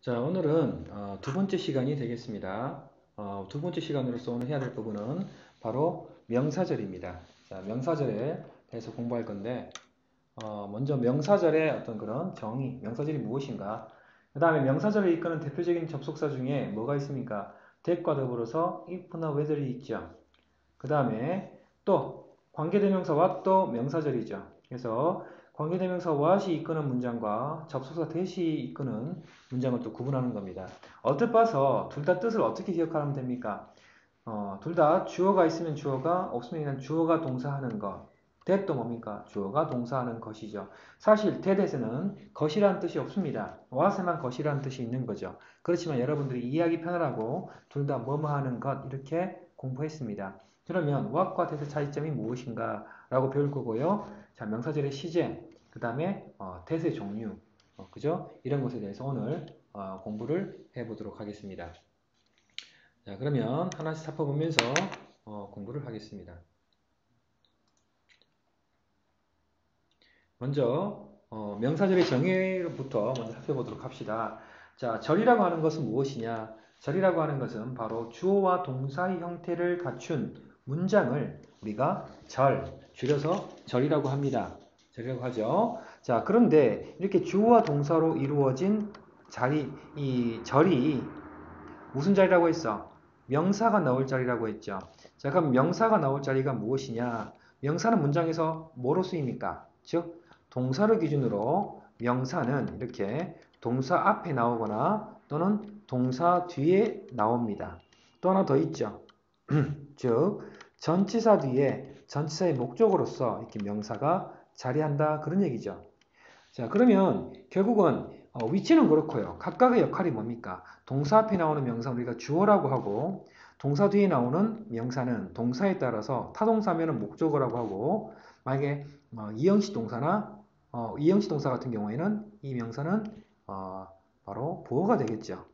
자, 오늘은 두 번째 시간이 되겠습니다. 두 번째 시간으로서 오늘 해야 될 부분은 바로 명사절입니다. 자, 명사절에 대해서 공부할 건데, 먼저 명사절의 어떤 그런 정의, 명사절이 무엇인가? 그 다음에 명사절을 이끄는 대표적인 접속사 중에 뭐가 있습니까? that과 더불어서 if나 whether이 있죠. 그 다음에 또 관계대명사 what도 명사절이죠. 그래서 관계대명사 what이 이끄는 문장과 접속사 that이 이끄는 문장을 또 구분하는 겁니다. 언뜻 봐서 둘 다 뜻을 어떻게 기억하면 됩니까? 둘 다 주어가 있으면 주어가, 없으면 그냥 주어가 동사하는 것. that도 뭡니까? 주어가 동사하는 것이죠. 사실 that에는 것이라는 뜻이 없습니다. what에만 것이라는 뜻이 있는 거죠. 그렇지만 여러분들이 이해하기 편하라고 둘 다 뭐뭐 하는 것 이렇게 공부했습니다. 그러면 what과 that의 차이점이 무엇인가 라고 배울 거고요. 자, 명사절의 시제, 그 다음에 that의 종류, 그죠? 이런 것에 대해서 오늘 공부를 해보도록 하겠습니다. 자, 그러면 하나씩 살펴보면서 공부를 하겠습니다. 먼저 명사절의 정의부터 먼저 살펴보도록 합시다. 자, 절이라고 하는 것은 무엇이냐? 절이라고 하는 것은 바로 주어와 동사의 형태를 갖춘 문장을 우리가 줄여서 절이라고 합니다. 절이라고 하죠. 자, 그런데 이렇게 주어와 동사로 이루어진 이 절이 무슨 자리라고 했어? 명사가 나올 자리라고 했죠. 자, 그럼 명사가 나올 자리가 무엇이냐? 명사는 문장에서 뭐로 쓰입니까? 즉, 동사를 기준으로 명사는 이렇게 동사 앞에 나오거나 또는 동사 뒤에 나옵니다. 또 하나 더 있죠. 즉, 전치사 뒤에 전치사의 목적으로서 이렇게 명사가 자리한다. 그런 얘기죠. 자, 그러면 결국은 위치는 그렇고요. 각각의 역할이 뭡니까? 동사 앞에 나오는 명사 우리가 주어라고 하고 동사 뒤에 나오는 명사는 동사에 따라서 타동사면은 목적어라고 하고 만약에 이형식 동사나 이형식 동사 같은 경우에는 이 명사는 바로 보어가 되겠죠.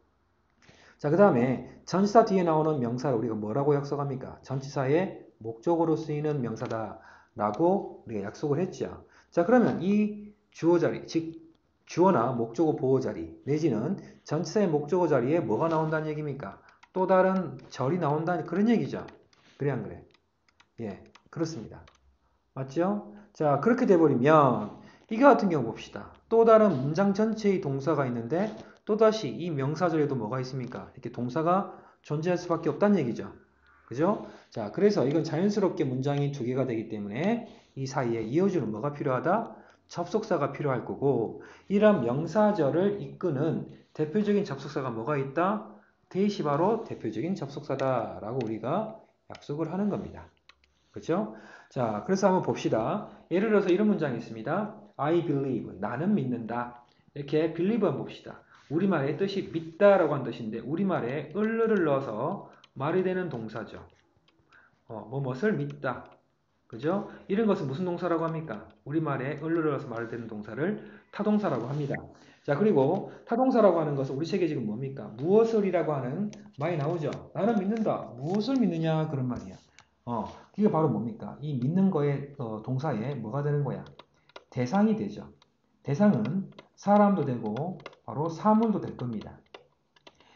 자, 그 다음에 전치사 뒤에 나오는 명사를 우리가 뭐라고 약속합니까? 전치사의 목적어로 쓰이는 명사다라고 우리가 약속을 했죠. 자, 그러면 이 주어 자리, 즉 주어나 목적어 보어 자리 내지는 전치사의 목적어 자리에 뭐가 나온다는 얘기입니까? 또 다른 절이 나온다는 그런 얘기죠. 그래 안 그래? 예, 그렇습니다. 맞죠? 자, 그렇게 돼버리면 이거 같은 경우 봅시다. 또 다른 문장 전체의 동사가 있는데 또다시 이 명사절에도 뭐가 있습니까? 이렇게 동사가 존재할 수밖에 없다는 얘기죠. 그죠? 자, 그래서 이건 자연스럽게 문장이 두 개가 되기 때문에 이 사이에 이어주는 뭐가 필요하다? 접속사가 필요할 거고 이런 명사절을 이끄는 대표적인 접속사가 뭐가 있다? 대시 바로 대표적인 접속사다라고 우리가 약속을 하는 겁니다. 그렇죠? 자, 그래서 한번 봅시다. 예를 들어서 이런 문장이 있습니다. I believe, 나는 믿는다. 이렇게 believe 한번 봅시다. 우리말의 뜻이 믿다라고 한 뜻인데 우리말에 을를 넣어서 말이 되는 동사죠. 무엇을 믿다. 그죠? 이런 것은 무슨 동사라고 합니까? 우리말에 을을 넣어서 말이 되는 동사를 타동사라고 합니다. 자, 그리고 타동사라고 하는 것은 우리 책에 지금 뭡니까? 무엇을이라고 하는 말이 나오죠. 나는 믿는다. 무엇을 믿느냐? 그런 말이야. 이게 바로 뭡니까? 이 믿는 거에 동사에 뭐가 되는 거야? 대상이 되죠. 대상은 사람도 되고 바로 사물도 될 겁니다.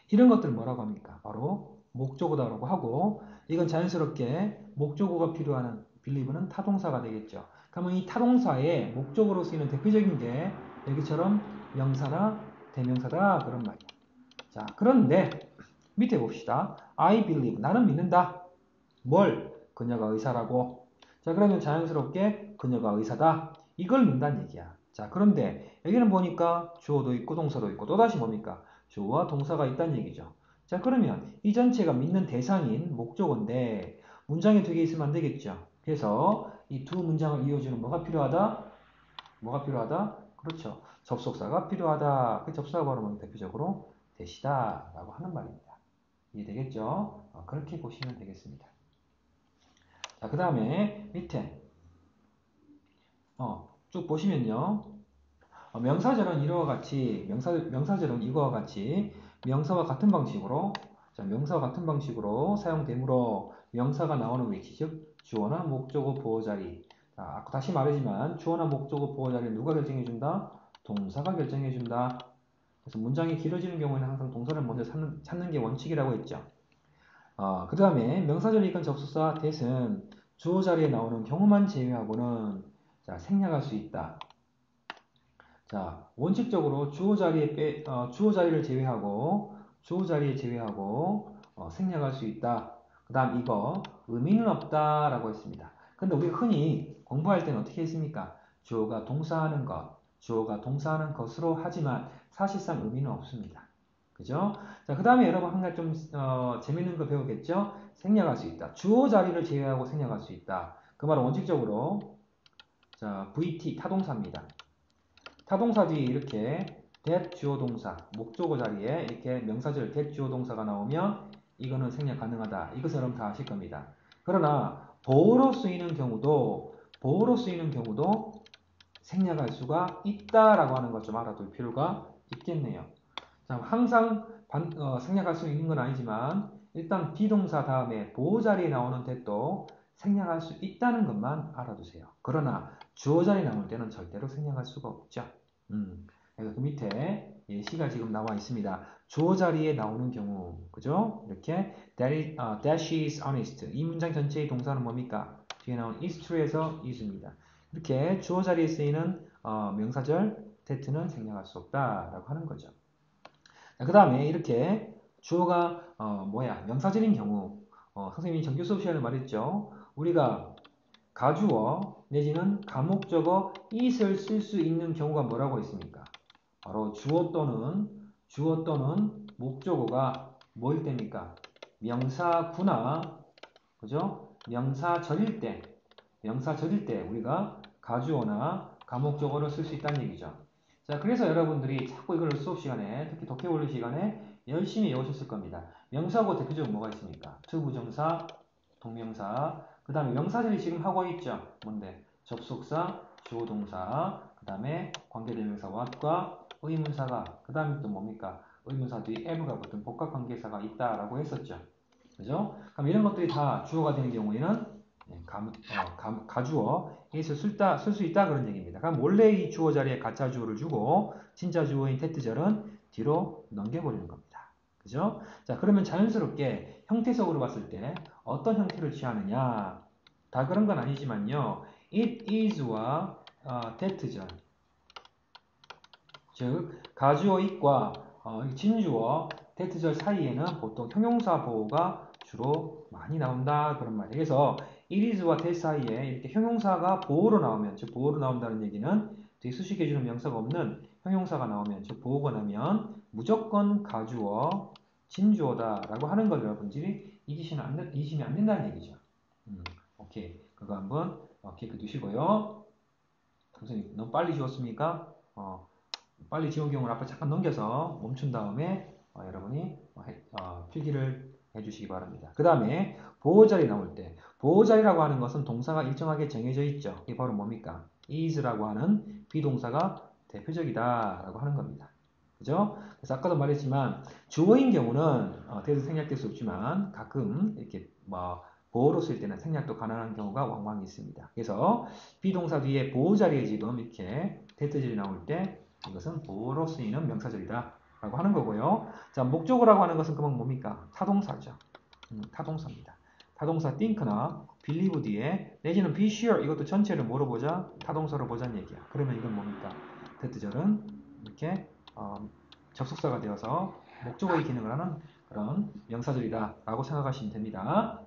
이런 것들 뭐라고 합니까? 바로 목적어다라고 하고 이건 자연스럽게 목적어가 필요한 believe는 타동사가 되겠죠. 그러면 이 타동사의 목적어로 쓰이는 대표적인 게 여기처럼 명사나 대명사다 그런 말이야. 자, 그런데 밑에 봅시다. I believe 나는 믿는다. 뭘? 그녀가 의사라고. 자, 그러면 자연스럽게 그녀가 의사다. 이걸 믿는다는 얘기야. 자, 그런데 여기는 보니까 주어도 있고 동사도 있고 또다시 뭡니까? 주어와 동사가 있다는 얘기죠. 자, 그러면 이 전체가 믿는 대상인 목적어인데 문장에 두 개 있으면 안 되겠죠. 그래서 이 두 문장을 이어주는 뭐가 필요하다? 뭐가 필요하다? 그렇죠. 접속사가 필요하다. 그 접속사가 바로 뭐 대표적으로 대시다 라고 하는 말입니다. 이해되겠죠? 그렇게 보시면 되겠습니다. 자, 그 다음에 밑에 쭉 보시면요. 명사절은 이와 같이 명사절은 이거와 같이 명사와 같은 방식으로 자, 명사와 같은 방식으로 사용되므로 명사가 나오는 위치 즉 주어나 목적어 보어 자리 자, 다시 말하지만 주어나 목적어 보어 자리를 누가 결정해 준다? 동사가 결정해 준다. 그래서 문장이 길어지는 경우에는 항상 동사를 먼저 찾는 게 원칙이라고 했죠. 그 다음에 명사절 이건 접속사 that은 주어 자리에 나오는 경우만 제외하고는 자, 생략할 수 있다. 자, 원칙적으로 주어 자리를 제외하고 생략할 수 있다. 그 다음 이거 의미는 없다라고 했습니다. 근데 우리가 흔히 공부할 때는 어떻게 했습니까? 주어가 동사하는 것으로 하지만 사실상 의미는 없습니다. 그죠? 자, 그 다음에 여러분 한 가지 좀 재밌는 거 배우겠죠? 생략할 수 있다. 주어 자리를 제외하고 생략할 수 있다. 그 말은 원칙적으로 자, VT 타동사입니다. 타동사 뒤에 이렇게 that 주어 동사, 목적어 자리에 이렇게 명사절 that 주어 동사가 나오면 이거는 생략 가능하다. 이것을 여러분 다 아실 겁니다. 그러나 보어로 쓰이는 경우도 생략할 수가 있다라고 하는 것 좀 알아둘 필요가 있겠네요. 자, 항상 생략할 수 있는 건 아니지만 일단 비동사 다음에 보어 자리에 나오는 that도 생략할 수 있다는 것만 알아두세요. 그러나 주어 자리에 나올 때는 절대로 생략할 수가 없죠. 그래서 그 밑에 예시가 지금 나와 있습니다. 주어 자리에 나오는 경우, 그죠? 이렇게 that she is honest. 이 문장 전체의 동사는 뭡니까? 뒤에 나온 is true에서 is입니다. 이렇게 주어 자리에 쓰이는 명사절 that는 생략할 수 없다라고 하는 거죠. 그 다음에 이렇게 주어가 명사절인 경우 선생님이 정규 수업 시간에 말했죠. 우리가 가주어 내지는 가목적어 it을 쓸 수 있는 경우가 뭐라고 했습니까? 바로 주어 또는 목적어가 뭐일 때입니까? 명사구나, 그죠? 명사절일 때 우리가 가주어나 가목적어를 쓸 수 있다는 얘기죠. 자, 그래서 여러분들이 자꾸 이걸 수업 시간에, 특히 독해원리 시간에 열심히 외우셨을 겁니다. 명사고 대표적으로 뭐가 있습니까? 투부정사, 동명사, 그 다음에 명사절이 지금 하고 있죠. 뭔데? 접속사, 주어동사, 그 다음에 관계대명사 what과 의문사가, 그 다음에 또 뭡니까? 의문사 뒤에 eve가 붙은 복합관계사가 있다라고 했었죠. 그죠? 그럼 이런 것들이 다 주어가 되는 경우에는 가주어 에서 쓸 수 있다 그런 얘기입니다. 그럼 원래 이 주어 자리에 가짜 주어를 주고 진짜 주어인 테트절은 뒤로 넘겨버리는 겁니다. 그죠? 자, 그러면 자연스럽게 형태적으로 봤을 때 어떤 형태를 취하느냐? 다 그런 건 아니지만요. it is와 that절, 즉 가주어 it과 진주어 that절 사이에는 보통 형용사 보호가 주로 많이 나온다 그런 말이에요. 그래서 it is와 that 사이에 이렇게 형용사가 보호로 나오면, 즉 보호로 나온다는 얘기는 뒤에 수식해주는 명사가 없는 형용사가 나오면, 즉 보호가 나면 무조건 가주어 진주어다라고 하는 걸 여러분들이 잊으시면 안 된다는 얘기죠. 오케이. 그거 한번 기억해 두시고요. 선생님, 너무 빨리 지웠습니까? 빨리 지운 경우를 앞에 잠깐 넘겨서 멈춘 다음에 여러분이 필기를 해주시기 바랍니다. 그 다음에 보호자리 나올 때, 보호자리라고 하는 것은 동사가 일정하게 정해져 있죠. 이게 바로 뭡니까? is라고 하는 비동사가 대표적이다 라고 하는 겁니다. 그죠? 그래서 아까도 말했지만 주어인 경우는 대도 생략될 수 없지만 가끔 이렇게 보호로 쓸 때는 생략도 가능한 경우가 왕왕 있습니다. 그래서 비동사 뒤에 보호 자리에 지금 이렇게 대트절이 나올 때 이것은 보호로 쓰이는 명사절이다 라고 하는 거고요. 자, 목적어라고 하는 것은 그만 뭡니까? 타동사죠. 타동사입니다. 타동사 think나 believe 뒤에 내지는 be sure 이것도 전체를 뭐로 보자? 타동사로 보자는 얘기야. 그러면 이건 뭡니까? 대트절은 이렇게 접속사가 되어서 목적어의 기능을 하는 그런 명사절이다 라고 생각하시면 됩니다.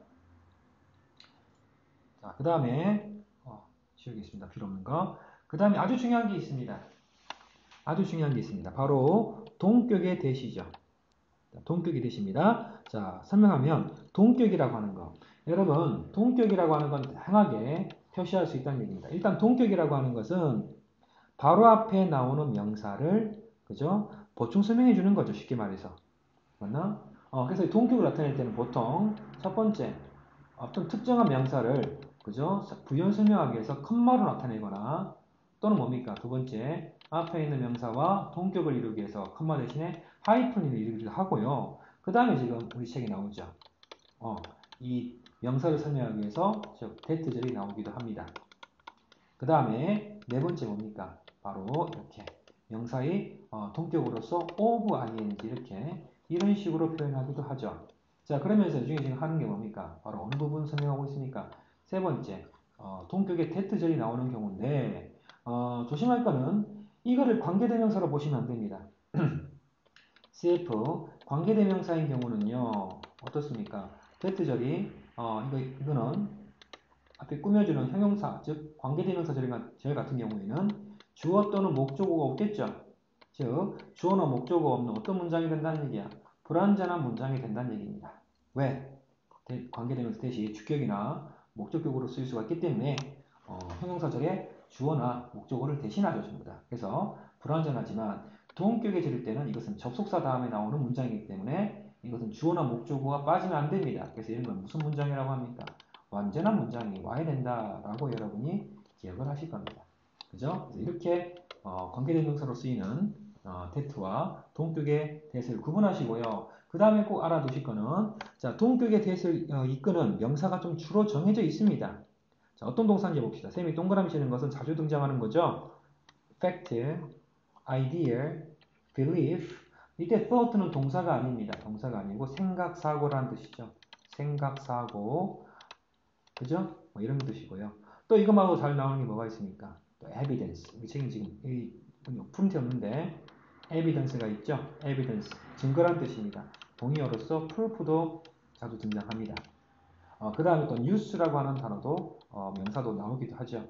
자, 그 다음에 지우겠습니다. 필요 없는 거. 그 다음에 아주 중요한 게 있습니다. 바로 동격의 대시죠. 동격의 대시입니다. 자, 설명하면 동격이라고 하는 거. 여러분, 동격이라고 하는 건 다양하게 표시할 수 있다는 얘기입니다. 일단 동격이라고 하는 것은 바로 앞에 나오는 명사를 그죠? 보충 설명해 주는 거죠. 쉽게 말해서. 맞나? 그래서 동격을 나타낼 때는 보통 첫 번째 어떤 특정한 명사를 그죠? 부연 설명하기 위해서 컴마로 나타내거나 또는 뭡니까? 두 번째 앞에 있는 명사와 동격을 이루기 위해서 컴마 대신에 하이픈을 이루기도 하고요. 그 다음에 지금 우리 책에 나오죠. 이 명사를 설명하기 위해서 즉 that절이 나오기도 합니다. 그 다음에 네 번째 뭡니까? 바로 이렇게 명사의 동격으로서 of ing 이렇게 이런 식으로 표현하기도 하죠. 자, 그러면서 중에 지금 하는 게 뭡니까? 바로 어느 부분 설명하고 있습니까? 세 번째, 동격의 that절이 나오는 경우인데 조심할 거는 이거를 관계대명사로 보시면 안 됩니다. CF 관계대명사인 경우는요 어떻습니까? that절이 이거는 앞에 꾸며주는 형용사 즉 관계대명사 절 같은 경우에는 주어 또는 목적어가 없겠죠. 즉 주어나 목적어가 없는 어떤 문장이 된다는 얘기야? 불완전한 문장이 된다는 얘기입니다. 왜? 관계대명사 대시 주격이나 목적격으로 쓰일 수가 있기 때문에 형용사절에 주어나 목적어를 대신하죠 전부 다. 그래서 불완전하지만 동격에 지를 때는 이것은 접속사 다음에 나오는 문장이기 때문에 이것은 주어나 목적어가 빠지면 안 됩니다. 그래서 이런 건 무슨 문장이라고 합니까? 완전한 문장이 와야 된다라고 여러분이 기억을 하실 겁니다. 그죠? 그래서 이렇게 관계대명사로 쓰이는 that와 동격의 that을 구분하시고요. 그 다음에 꼭 알아두실 거는 자, 동격의 that을 이끄는 명사가 좀 주로 정해져 있습니다. 자, 어떤 동사인지 봅시다. 쌤이 동그라미 치는 것은 자주 등장하는 거죠. fact, idea, belief. 이때 thought는 동사가 아닙니다. 동사가 아니고 생각, 사고라는 뜻이죠. 생각, 사고. 그죠? 뭐 이런 뜻이고요. 또 이것하고 잘 나오는 게 뭐가 있습니까? 또 evidence. 이 책은 지금 프린트 없는데 evidence가 있죠. evidence. 증거란 뜻입니다. 동의어로서 proof도 자주 등장합니다. 그 다음에 또 news라고 하는 단어도 명사도 나오기도 하죠.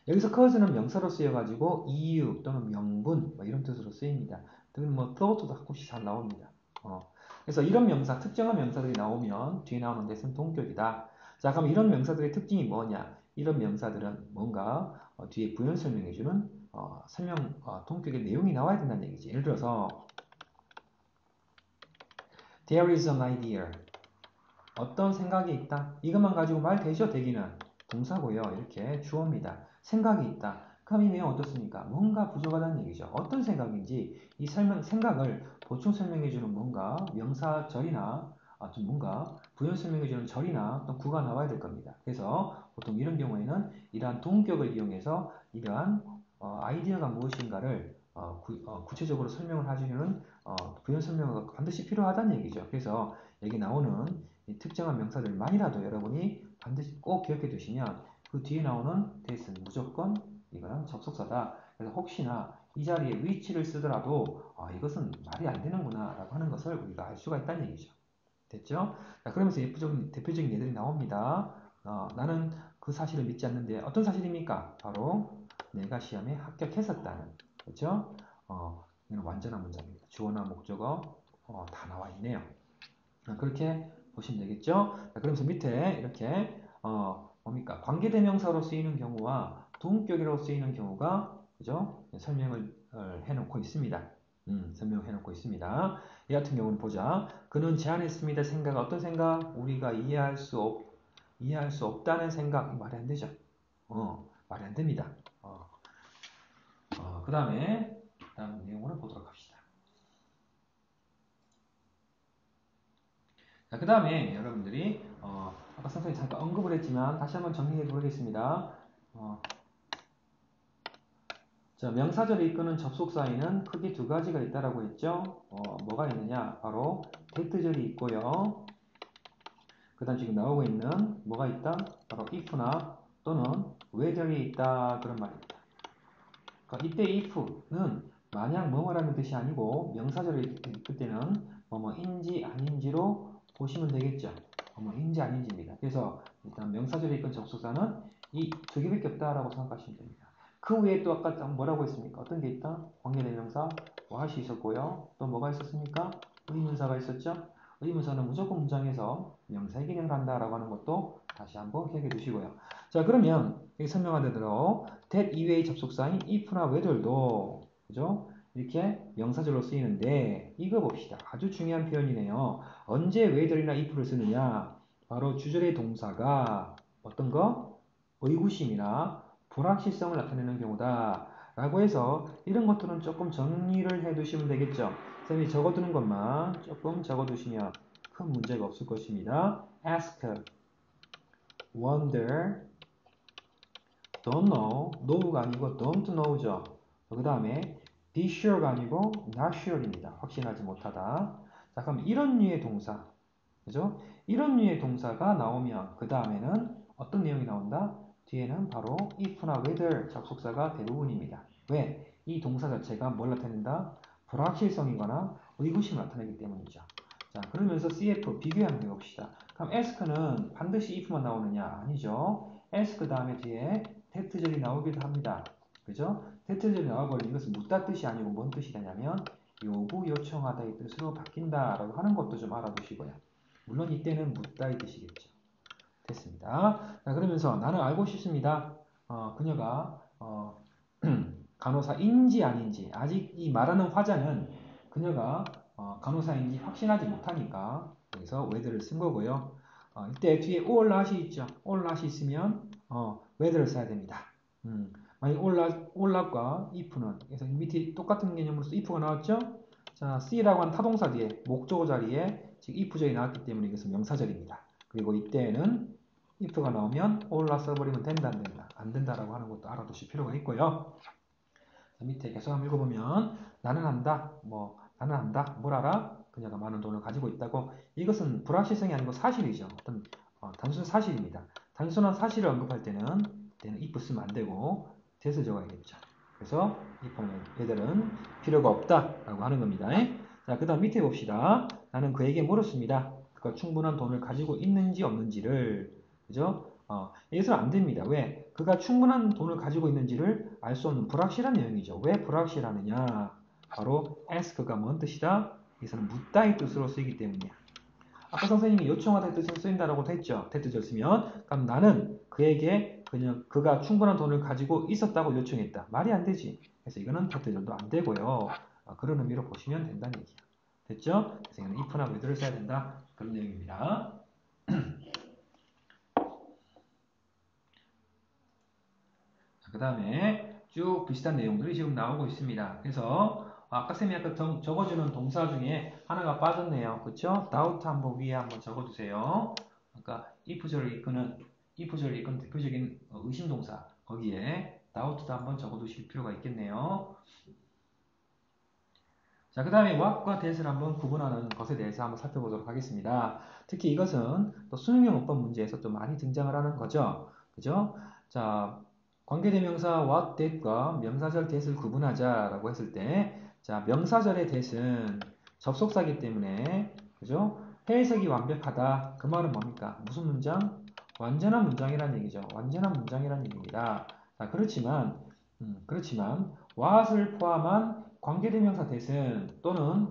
여기서 cause는 명사로 쓰여가지고 이유 또는 명분 뭐 이런 뜻으로 쓰입니다. 또는 뭐 thought도 가끔씩 잘 나옵니다. 그래서 이런 명사, 특정한 명사들이 나오면 뒤에 나오는 데는 동격이다. 자, 그럼 이런 명사들의 특징이 뭐냐? 이런 명사들은 뭔가 뒤에 부연 설명해주는 동격의 내용이 나와야 된다는 얘기지. 예를 들어서 There is an idea. 어떤 생각이 있다. 이것만 가지고 말 되죠? 되기는 동사고요. 이렇게 주어입니다. 생각이 있다. 그럼 이 내용 어떻습니까? 뭔가 부족하다는 얘기죠. 어떤 생각인지 이 생각을 보충 설명해주는 뭔가 명사절이나 좀 뭔가 부연 설명해주는 절이나 또 구가 나와야 될 겁니다. 그래서 보통 이런 경우에는 이러한 동격을 이용해서 이러한 아이디어가 무엇인가를 구체적으로 설명을 해주는 부연 설명가 반드시 필요하다는 얘기죠. 그래서 여기 나오는 이 특정한 명사들만이라도 여러분이 반드시 꼭 기억해 두시면 그 뒤에 나오는 that은 무조건 이거는 접속사다. 그래서 혹시나 이 자리에 위치를 쓰더라도 이것은 말이 안 되는구나 라고 하는 것을 우리가 알 수가 있다는 얘기죠. 됐죠? 자, 그러면서 대표적인 예들이 나옵니다. 나는 그 사실을 믿지 않는데 어떤 사실입니까? 바로 내가 시험에 합격했었다는. 그렇죠? 이건 완전한 문장입니다. 주어나 목적어 다 나와 있네요. 그렇게 보시면 되겠죠? 자, 그러면서 밑에 이렇게 뭡니까? 관계대명사로 쓰이는 경우와 동격으로 쓰이는 경우가 그죠? 설명을 해놓고 있습니다. 설명을 해놓고 있습니다. 이 같은 경우는 보자. 그는 제안했습니다. 생각 어떤 생각? 우리가 이해할 수 없다는 생각 말이 안 되죠. 말이 안 됩니다. 그 다음에 다음 내용을 보도록 합시다. 자, 그 다음에 여러분들이 아까 선생님이 잠깐 언급을 했지만 다시 한번 정리해 보겠습니다. 자, 명사절을 이끄는 접속사에는 크게 두 가지가 있다라고 했죠. 뭐가 있느냐? 바로 that절이 있고요. 그 다음 지금 나오고 있는 뭐가 있다? 바로 if나 또는 whether이 있다 그런 말입니다. 그러니까 이때 if는 만약 뭐뭐라는 뜻이 아니고 명사절을 이끌 때는 뭐뭐인지 아닌지로 보시면 되겠죠. 뭐뭐인지 아닌지입니다. 그래서 일단 명사절을 이끈 접속사는 이 두 개밖에 없다라고 생각하시면 됩니다. 그 외에 또 아까 뭐라고 했습니까? 어떤 게 있다? 관계대명사 what이 있었고요. 또 뭐가 있었습니까? 의문사가 있었죠. 의문사는 무조건 문장에서 명사의 기능을 한다라고 하는 것도 다시 한번 기억해 두시고요. 자, 그러면 여기 설명한 대로 that 이외의 접속사인 if나 whether도 그죠? 이렇게 명사절로 쓰이는데 이거 봅시다. 아주 중요한 표현이네요. 언제 whether이나 if를 쓰느냐? 바로 주절의 동사가 어떤 거? 의구심이나 불확실성을 나타내는 경우다. 라고 해서 이런 것들은 조금 정리를 해 두시면 되겠죠. 쌤이 적어두는 것만 조금 적어두시면 큰 문제가 없을 것입니다. ask, wonder, don't know, know가 아니고 don't know죠. 그 다음에 be sure가 아니고 not sure입니다. 확신하지 못하다. 자, 그럼 이런 류의 동사, 그죠? 이런 류의 동사가 나오면 그 다음에는 어떤 내용이 나온다? 뒤에는 바로 if나 whether 접속사가 대부분입니다. 왜? 이 동사 자체가 뭘 나타낸다? 불확실성이거나 의구심을 나타내기 때문이죠. 자, 그러면서 CF 비교해 한번 해봅시다. 그럼 ask는 반드시 if만 나오느냐? 아니죠. ask 다음에 뒤에 대트절이 나오기도 합니다. 그죠? 대트절이 나와버리면 이것은 묻다 뜻이 아니고 뭔 뜻이 되냐면 요구, 요청하다의 뜻으로 바뀐다라고 하는 것도 좀 알아두시고요. 물론 이때는 묻다의 뜻이겠죠. 됐습니다. 자, 그러면서 나는 알고 싶습니다. 그녀가 간호사인지 아닌지 아직 이 말하는 화자는 그녀가 간호사인지 확신하지 못하니까 여기서 whether를 쓴 거고요. 이때 뒤에 or not이 있죠. or not이 있으면 whether를 써야 됩니다. 만약 or not과 if는 그래서 밑에 똑같은 개념으로서 if가 나왔죠. 자, C라고 하는 타동사 뒤에 목적어 자리에 지금 if절이 나왔기 때문에 이것은 명사절입니다. 그리고 이때는 if가 나오면 all not 써버리면 된다 안 된다 안 된다라고 하는 것도 알아두실 필요가 있고요. 밑에 계속 한번 읽어보면 나는 안다 나는 안다 뭘 알아? 그녀가 많은 돈을 가지고 있다고. 이것은 불확실성이 아니고 사실이죠. 어떤 단순 사실입니다. 단순한 사실을 언급할 때는 if 쓰면 안 되고 that을 적어야겠죠. 그래서 얘들은 필요가 없다라고 하는 겁니다. 자, 그 다음 밑에 봅시다. 나는 그에게 물었습니다. 그가 충분한 돈을 가지고 있는지 없는지를. 그죠? 여기서는 안 됩니다. 왜? 그가 충분한 돈을 가지고 있는지를 알 수 없는 불확실한 내용이죠. 왜 불확실하느냐? 바로 ask가 뭔 뜻이다? 여기서는 묻다의 뜻으로 쓰이기 때문이야. 아까 선생님이 요청하다의 뜻으로 쓰인다라고 했죠. 대뜻을 쓰면 그럼 나는 그에게 그가 충분한 돈을 가지고 있었다고 요청했다. 말이 안 되지. 그래서 이거는 대뜻절도 안 되고요. 그런 의미로 보시면 된다는 얘기야. 됐죠? 그래서 이거는 if나 whether를 써야 된다. 그런 내용입니다. 그 다음에 쭉 비슷한 내용들이 지금 나오고 있습니다. 그래서 아까 쌤이 아까 적어주는 동사 중에 하나가 빠졌네요. 그쵸? doubt 한번 위에 한번 적어두세요. 아까 if절을 이끄는 대표적인 의심 동사 거기에 doubt도 한번 적어두실 필요가 있겠네요. 자, 그 다음에 what과 that을 한번 구분하는 것에 대해서 한번 살펴보도록 하겠습니다. 특히 이것은 또 수능형 어법 문제에서 또 많이 등장을 하는 거죠. 그죠? 자, 관계대명사 what, that과 명사절 that을 구분하자라고 했을 때, 자, 명사절의 that은 접속사기 때문에, 그죠? 해석이 완벽하다. 그 말은 뭡니까? 무슨 문장? 완전한 문장이란 얘기죠. 완전한 문장이란 얘기입니다. 자, 그렇지만, what을 포함한 관계대명사 that은 또는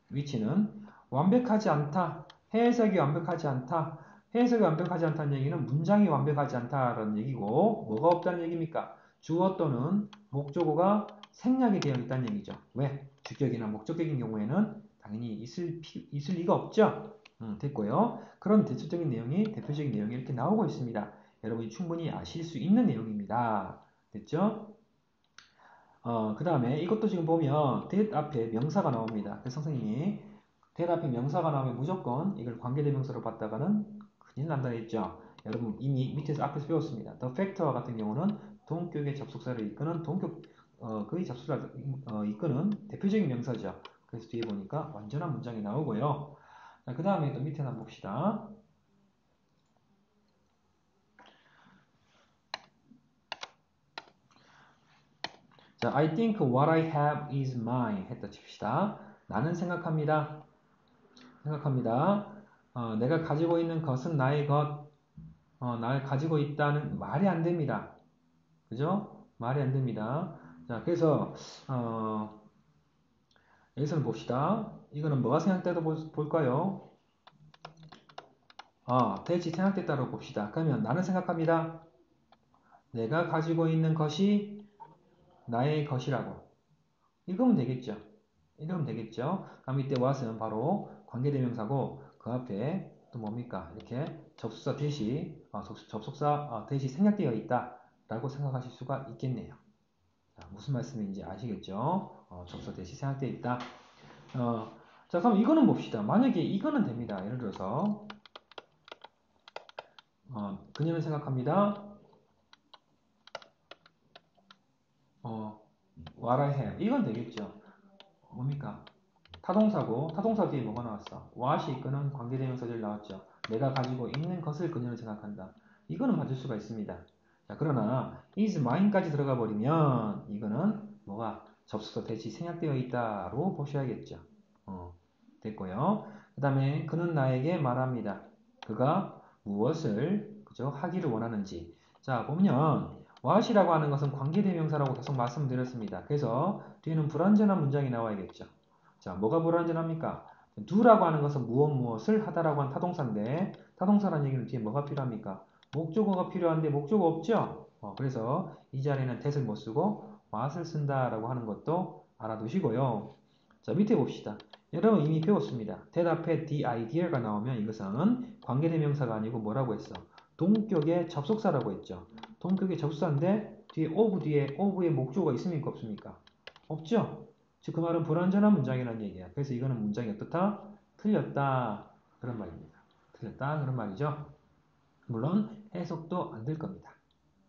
위치는 완벽하지 않다. 해석이 완벽하지 않다. 해석이 완벽하지 않다는 얘기는 문장이 완벽하지 않다라는 얘기고 뭐가 없다는 얘기입니까? 주어 또는 목적어가 생략이 되어 있다는 얘기죠. 왜? 주격이나 목적격인 경우에는 당연히 있을 리가 없죠. 됐고요. 그런 대표적인 내용이 이렇게 나오고 있습니다. 여러분이 충분히 아실 수 있는 내용입니다. 됐죠? 그 다음에 이것도 지금 보면 that 앞에 명사가 나옵니다. 그래서 선생님이 that 앞에 명사가 나오면 무조건 이걸 관계대명사로 봤다가는 큰일 난다 했죠. 여러분 이미 밑에서 앞에서 배웠습니다. the factor 같은 경우는 동격의 접속사를 이끄는 그의 접속사를 이끄는 대표적인 명사죠. 그래서 뒤에 보니까 완전한 문장이 나오고요. 그 다음에 또 밑에 한번 봅시다. 자, I think what I have is mine 했다 칩시다. 나는 생각합니다. 내가 가지고 있는 것은 나의 것. 날 가지고 있다는 말이 안 됩니다. 그죠? 말이 안 됩니다. 자, 그래서 여기서는 봅시다. 이거는 뭐가 생략되다 볼까요? 대지 생략됐다고 봅시다. 그러면 나는 생각합니다. 내가 가지고 있는 것이 나의 것이라고. 읽으면 되겠죠. 그럼 이때 what은 바로 관계대명사고 그 앞에 또 뭡니까? 이렇게 접속사 대시 생략되어 있다라고 생각하실 수가 있겠네요. 자, 무슨 말씀인지 아시겠죠? 접속사 대시 생략되어 있다. 자, 그럼 이거는 봅시다. 만약에 이거는 됩니다. 예를 들어서 그녀는 생각합니다. what I have. 이건 되겠죠. 뭡니까? 타동사고 타동사 뒤에 뭐가 나왔어? what이 이끄는 관계대명사들이 나왔죠. 내가 가지고 있는 것을 그녀는 생각한다. 이거는 맞을 수가 있습니다. 자, 그러나 is mine까지 들어가 버리면 이거는 뭐가 접속사 대시 생략되어 있다로 보셔야겠죠. 됐고요. 그 다음에 그는 나에게 말합니다. 그가 무엇을 그죠? 하기를 원하는지. 자, 보면 what이라고 하는 것은 관계대명사라고 계속 말씀드렸습니다. 그래서 뒤에는 불완전한 문장이 나와야겠죠. 자, 뭐가 불완전합니까? do라고 하는 것은 무엇을 하다라고 한 타동사인데 타동사라는 얘기는 뒤에 뭐가 필요합니까? 목적어가 필요한데 목적어 없죠? 그래서 이 자리에는 that을 못 쓰고 what을 쓴다라고 하는 것도 알아두시고요. 자, 밑에 봅시다. 여러분 이미 배웠습니다. that 앞에 the idea가 나오면 이것은 관계대명사가 아니고 뭐라고 했어? 동격의 접속사라고 했죠. 동격의 접속사인데 뒤에 of의 목적어가 있습니까? 없습니까? 없죠? 즉 그 말은 불완전한 문장이라는 얘기야. 그래서 이거는 문장이 어떻다? 틀렸다. 그런 말입니다. 틀렸다. 그런 말이죠. 물론 해석도 안 될 겁니다.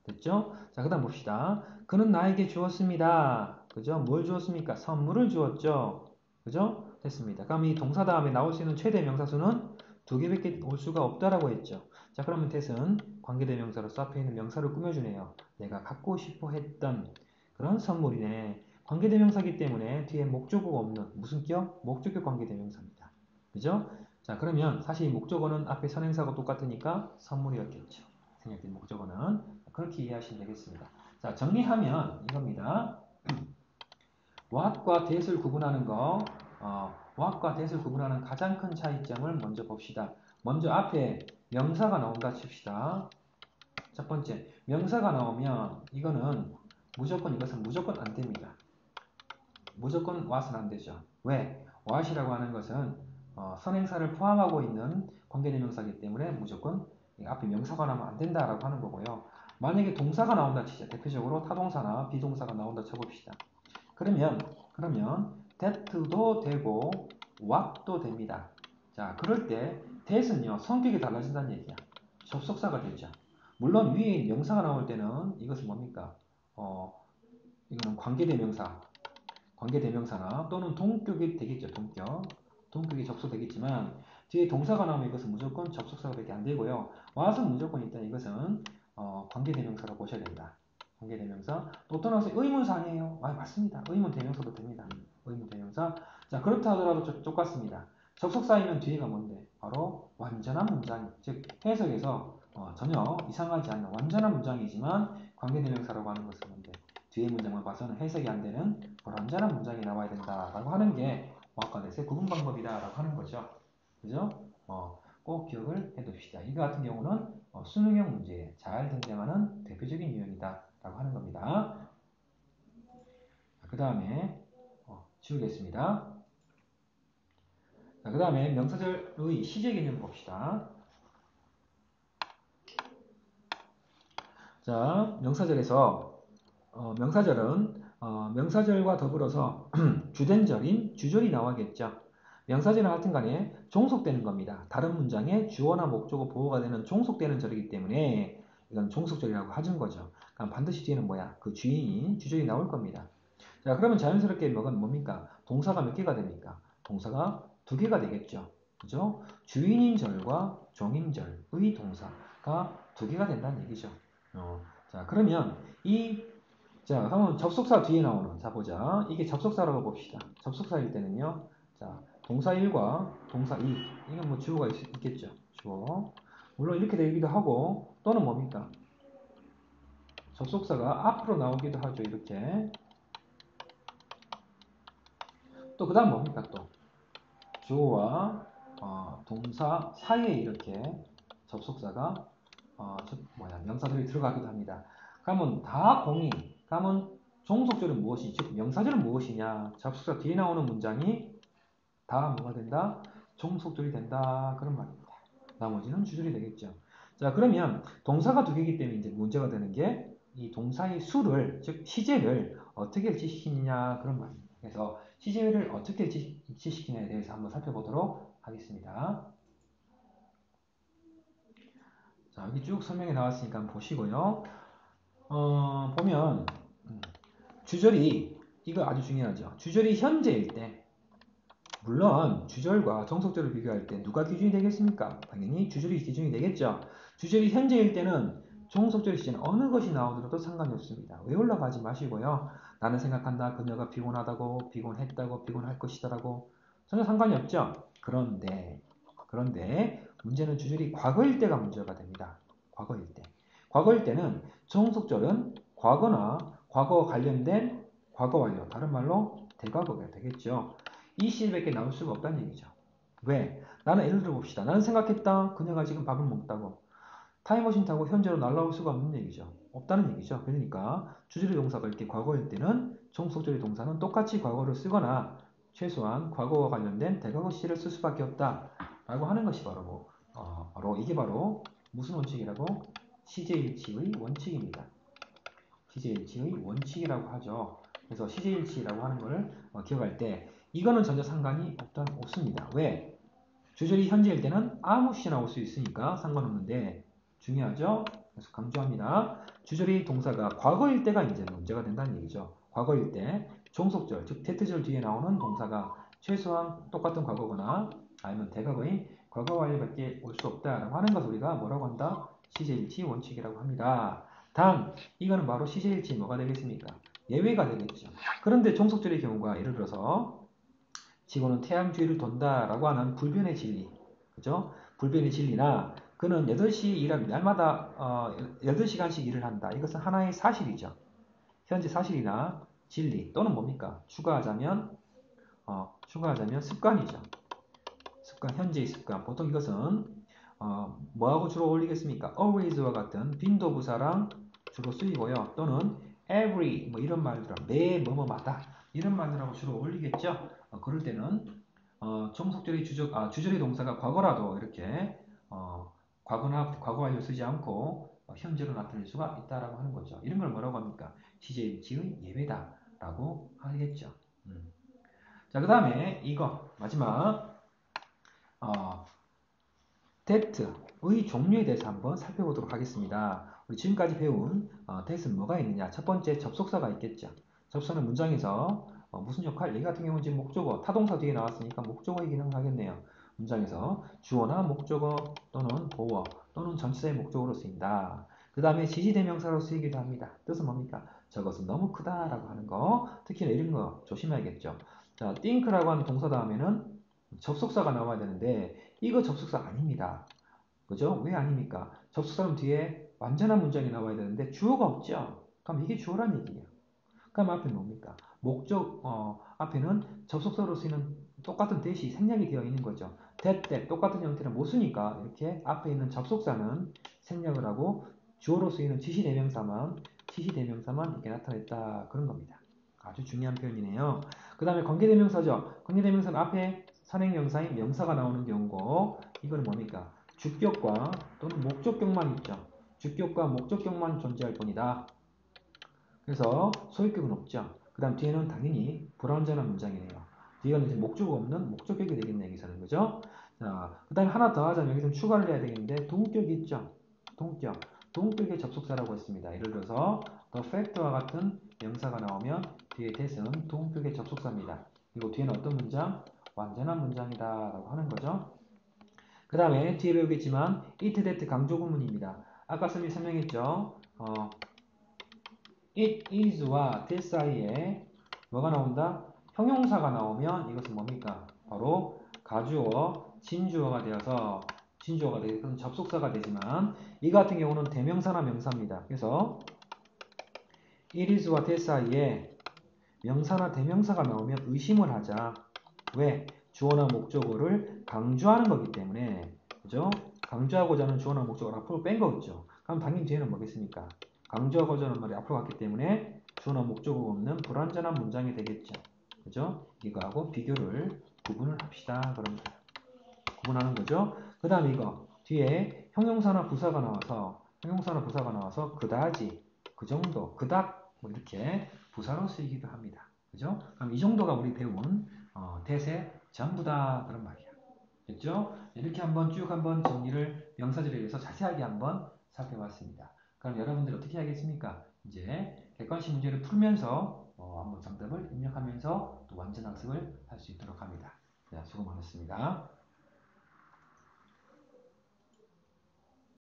됐죠? 자, 그 다음 봅시다. 그는 나에게 주었습니다. 그죠? 뭘 주었습니까? 선물을 주었죠. 그죠? 됐습니다. 그럼 이 동사 다음에 나올 수 있는 최대 명사수는 두 개밖에 올 수가 없다라고 했죠. 자, 그러면 that은 관계대명사로서 앞에 있는 명사를 꾸며주네요. 내가 갖고 싶어 했던 그런 선물이네. 관계대명사기 때문에 뒤에 목적어가 없는 무슨 격? 목적격 관계대명사입니다. 그죠? 자, 그러면 사실 이 목적어는 앞에 선행사가 똑같으니까 선물이었겠죠. 생략된 목적어는 그렇게 이해하시면 되겠습니다. 자, 정리하면 이겁니다. what과 that을 구분하는 거, what과 that을 구분하는 가장 큰 차이점을 먼저 봅시다. 먼저 앞에 명사가 나온다 칩시다. 첫 번째, 명사가 나오면 이것은 무조건 안 됩니다. 무조건 what은 안 되죠. 왜? what이라고 하는 것은 선행사를 포함하고 있는 관계대명사이기 때문에 무조건 앞에 명사가 나오면 안 된다라고 하는 거고요. 만약에 동사가 나온다 치자. 대표적으로 타동사나 비동사가 나온다 쳐봅시다. 그러면 that도 되고 what도 됩니다. 자, 그럴 때 that은요 성격이 달라진다는 얘기야. 접속사가 되죠. 물론 위에 명사가 나올 때는 이것은 뭡니까? 이거는 관계대명사나 또는 동격이 되겠죠. 동격이 접속되겠지만 뒤에 동사가 나오면 이것은 무조건 접속사밖에 안 되고요. what은 무조건 일단 이것은 관계대명사로 보셔야 된다. 관계대명사. 또 떠나서 의문사 아니에요? 맞습니다. 의문 대명사도 됩니다. 의문 대명사. 자, 그렇다 하더라도 똑같습니다. 접속사이면 뒤에가 뭔데? 바로 완전한 문장. 즉 해석에서 전혀 이상하지 않는 완전한 문장이지만 관계대명사라고 하는 것은 뭔데? 뒤에 문장만 봐서는 해석이 안 되는 불완전한 문장이 나와야 된다라고 하는 게 what과 that의 구분 방법이다라고 하는 거죠. 그죠? 꼭 기억을 해둡시다. 이거 같은 경우는 수능형 문제에 잘 등장하는 대표적인 유형이다 라고 하는 겁니다. 그 다음에 지우겠습니다. 그 다음에 명사절의 시제 개념 봅시다. 자, 명사절에서 명사절은 명사절과 더불어서 주된절인 주절이 나와겠죠. 명사절은 하여튼 간에 종속되는 겁니다. 다른 문장에 주어나 목적어 보호가 되는 종속되는 절이기 때문에 이건 종속절이라고 하는 거죠. 그럼 반드시 뒤에는 뭐야? 그 주인인 주절이 나올 겁니다. 자, 그러면 자연스럽게 뭡니까? 동사가 몇 개가 됩니까? 동사가 두 개가 되겠죠. 그죠? 주인인 절과 종인절의 동사가 두 개가 된다는 얘기죠. 자, 그러면 자, 한번 접속사 뒤에 나오는, 자, 보자. 이게 접속사라고 봅시다. 접속사일 때는요, 자, 동사 1과 동사 2. 이건 뭐 주어가 있겠죠. 주어. 물론 이렇게 되기도 하고, 또는 뭡니까? 접속사가 앞으로 나오기도 하죠. 이렇게. 또 그 다음 뭡니까? 또 주어와 동사 사이에 이렇게 접속사가 명사들이 들어가기도 합니다. 그러면 그러면 종속절은 무엇이지? 즉 명사절은 무엇이냐? 접속사 뒤에 나오는 문장이 다 뭐가 된다? 종속절이 된다. 그런 말입니다. 나머지는 주절이 되겠죠. 자, 그러면 동사가 두 개이기 때문에 이제 문제가 되는 게 이 동사의 수를, 즉 시제를 어떻게 일치시키느냐 그런 말입니다. 그래서 시제를 어떻게 일치시키냐에 대해서 한번 살펴보도록 하겠습니다. 자, 여기 쭉 설명이 나왔으니까 한번 보시고요. 보면 주절이 이거 아주 중요하죠. 주절이 현재일 때, 물론 주절과 종속절을 비교할 때 누가 기준이 되겠습니까? 당연히 주절이 기준이 되겠죠. 주절이 현재일 때는 종속절 시제는 어느 것이 나오더라도 상관이 없습니다. 외우려고 하지 마시고요. 나는 생각한다. 그녀가 피곤하다고, 피곤했다고, 피곤할 것이다라고 전혀 상관이 없죠. 그런데 문제는 주절이 과거일 때가 문제가 됩니다. 과거일 때. 과거일 때는 종속절은 과거나 과거와 관련된 과거 완료, 다른 말로 대과거가 되겠죠. 이 시제밖에 나올 수가 없다는 얘기죠. 왜? 나는 예를 들어 봅시다. 나는 생각했다. 그녀가 지금 밥을 먹다고. 타임머신 타고 현재로 날아올 수가 없는 얘기죠. 없다는 얘기죠. 그러니까 주절의 동사가 이렇게 과거일 때는 종속절의 동사는 똑같이 과거를 쓰거나 최소한 과거와 관련된 대과거 시를 쓸 수밖에 없다. 라고 하는 것이 바로 이게 바로 무슨 원칙이라고? 시제일치의 원칙입니다. 시제일치의 원칙이라고 하죠. 그래서 시제일치라고 하는 것을 기억할 때 이거는 전혀 상관이 없습니다. 왜? 주절이 현재일 때는 아무 시나 올 수 있으니까 상관없는데 중요하죠? 그래서 강조합니다. 주절이 동사가 과거일 때가 이제 문제가 된다는 얘기죠. 과거일 때 종속절, 즉 테트절 뒤에 나오는 동사가 최소한 똑같은 과거거나 아니면 대과거인 과거 완료밖에 올 수 없다라고 하는 것을 우리가 뭐라고 한다? 시제일치 원칙이라고 합니다. 단, 이거는 바로 시제일치 뭐가 되겠습니까? 예외가 되겠죠. 그런데 종속절의 경우가 예를 들어서 지구는 태양 주위를 돈다라고 하는 불변의 진리, 그죠? 불변의 진리나 그는 8시 일한 날마다 8시간씩 일을 한다. 이것은 하나의 사실이죠. 현재 사실이나 진리 또는 뭡니까? 추가하자면 습관이죠. 습관, 현재의 습관. 보통 이것은 뭐하고 주로 어울리겠습니까? always와 같은 빈도부사랑 주로 쓰이고요. 또는 every 뭐 이런 말들, 매 뭐뭐마다 이런 말들하고 주로 어울리겠죠. 그럴 때는 종속절의 주절의 동사가 과거라도 이렇게 과거나 과거 완료 쓰지 않고 현재로 나타낼 수가 있다라고 하는 거죠. 이런 걸 뭐라고 합니까? 시제일치의 예외다라고 하겠죠. 자, 그 다음에 이거 마지막 that의 종류에 대해서 한번 살펴보도록 하겠습니다. 우리 지금까지 배운 that은 뭐가 있느냐? 첫 번째 접속사가 있겠죠. 접속사는 문장에서 무슨 역할? 얘 같은 경우는 지금 목적어, 타동사 뒤에 나왔으니까 목적어의 기능을 하겠네요. 문장에서 주어나 목적어 또는 보어 또는 전치사의 목적어로 쓰인다. 그 다음에 지시대명사로 쓰이기도 합니다. 뜻은 뭡니까? 저것은 너무 크다라고 하는 거, 특히나 이런 거 조심해야겠죠. 자, think라고 하는 동사 다음에는 접속사가 나와야 되는데 이거 접속사 아닙니다. 그죠? 왜 아닙니까? 접속사는 뒤에 완전한 문장이 나와야 되는데 주어가 없죠? 그럼 이게 주어란 얘기예요. 그럼 앞에 뭡니까? 목적 앞에는 접속사로 쓰이는 똑같은 that이 생략이 되어 있는 거죠. that 똑같은 형태는 못 쓰니까 이렇게 앞에 있는 접속사는 생략을 하고 주어로 쓰이는 지시대명사만 이렇게 나타냈다 그런 겁니다. 아주 중요한 표현이네요. 그 다음에 관계대명사죠. 관계대명사는 앞에 선행명사인 명사가 나오는 경우고 이거는 뭡니까? 주격과 또는 목적격만 있죠. 주격과 목적격만 존재할 뿐이다. 그래서 소유격은 없죠. 그 다음 뒤에는 당연히 불완전한 문장이네요. 뒤에는 이제 목적어 없는 목적격이 되겠네 여기서는 그죠? 자, 그 다음에 하나 더 하자면 여기서 추가를 해야 되겠는데 동격이 있죠. 동격의 접속사라고 했습니다. 예를 들어서 the fact와 같은 명사가 나오면 뒤에 that은 동격의 접속사입니다. 그리고 뒤에는 어떤 문장? 완전한 문장이다 라고 하는 거죠. 그 다음에 뒤에 배우겠지만 it, that 강조 구문입니다. 아까 쌤이 설명했죠. it is와 that 사이에 뭐가 나온다? 형용사가 나오면 이것은 뭡니까? 바로 가주어, 진주어가 되어서 진주어가 되는 접속사가 되지만 이 같은 경우는 대명사나 명사입니다. 그래서 it is와 that 사이에 명사나 대명사가 나오면 의심을 하자. 왜? 주어나 목적어를 강조하는 거기 때문에 그죠? 강조하고자 하는 주어나 목적어를 앞으로 뺀 거겠죠. 그럼 당연히 뒤에는 뭐겠습니까? 강조하고자 하는 말이 앞으로 갔기 때문에 주어나 목적어가 없는 불완전한 문장이 되겠죠. 그죠? 이거하고 비교를 구분을 합시다. 그럽니다. 구분하는 거죠. 그 다음에 이거 뒤에 형용사나 부사가 나와서 그다지, 그 정도, 그닥 뭐 이렇게 부사로 쓰이기도 합니다. 그죠? 그럼 이 정도가 우리 배운 대세 전부다 그런 말이야. 됐죠? 이렇게 한번 정리를 명사절에 대해서 자세하게 한번 살펴봤습니다. 그럼 여러분들 어떻게 하겠습니까? 이제 객관식 문제를 풀면서 한번 정답을 입력하면서 또 완전 학습을 할 수 있도록 합니다. 네, 수고 많으셨습니다.